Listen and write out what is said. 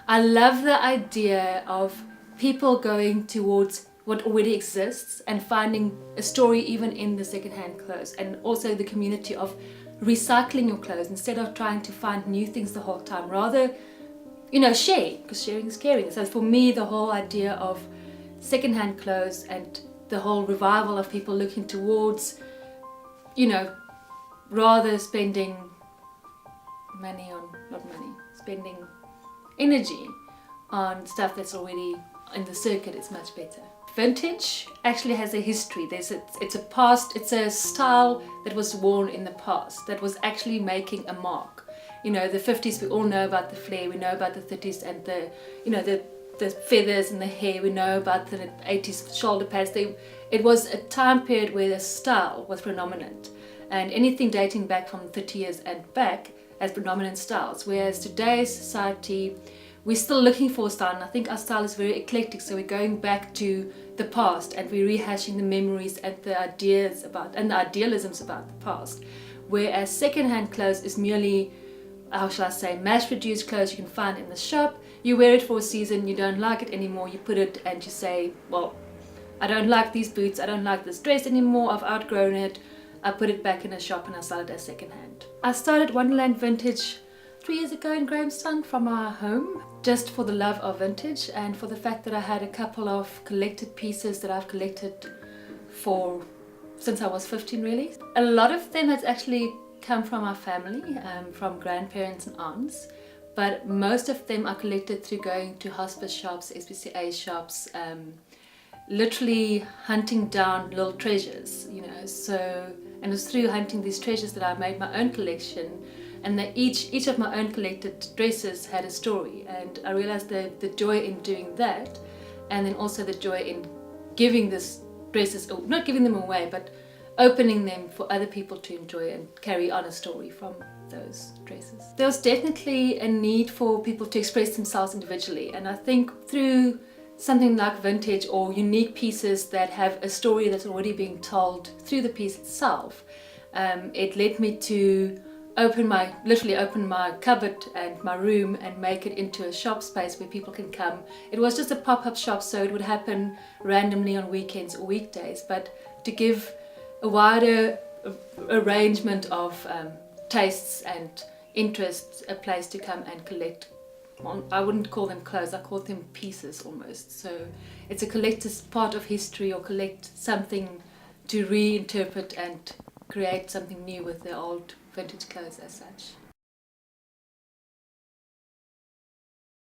I love the idea of people going towards what already exists and finding a story even in the secondhand clothes, and also the community of recycling your clothes instead of trying to find new things the whole time. Rather, share, because sharing is caring. So for me, the whole idea of secondhand clothes and the whole revival of people looking towards, rather spending spending energy on stuff that's already in the circuit is much better. Vintage actually has a history. It's a style that was worn in the past that was actually making a mark. The 50s, we all know about the flare, we know about the 30s and the feathers and the hair, we know about the 80s shoulder pads. It was a time period where the style was predominant, and anything dating back from 30 years and back as predominant styles, whereas today's society, we're still looking for a style, and I think our style is very eclectic, so we're going back to the past and we're rehashing the memories and the ideas about and the idealisms about the past, whereas secondhand clothes is merely, how shall I say, mass-produced clothes you can find in the shop. You wear it for a season, you don't like it anymore, you put it and you say, well, I don't like these boots, I don't like this dress anymore, I've outgrown it, I put it back in a shop and I sell it as secondhand. I started Wonderland Vintage 3 years ago in Grahamstown from our home, just for the love of vintage and for the fact that I had a couple of collected pieces that I've collected since I was 15 really. A lot of them has actually come from our family, from grandparents and aunts, but most of them are collected through going to hospice shops, SPCA shops, literally hunting down little treasures, and it was through hunting these treasures that I made my own collection, and that each of my own collected dresses had a story, and I realized the joy in doing that, and then also the joy in giving these dresses, or not giving them away, but opening them for other people to enjoy and carry on a story from those dresses. There was definitely a need for people to express themselves individually, and I think through something like vintage or unique pieces that have a story that's already being told through the piece itself, it led me to literally open my cupboard and my room and make it into a shop space where people can come. It was just a pop-up shop, so it would happen randomly on weekends or weekdays, but to give a wider arrangement of tastes and interests a place to come and collect. Well, I wouldn't call them clothes, I call them pieces almost. So it's a collector's part of history, or collect something to reinterpret and create something new with the old vintage clothes as such.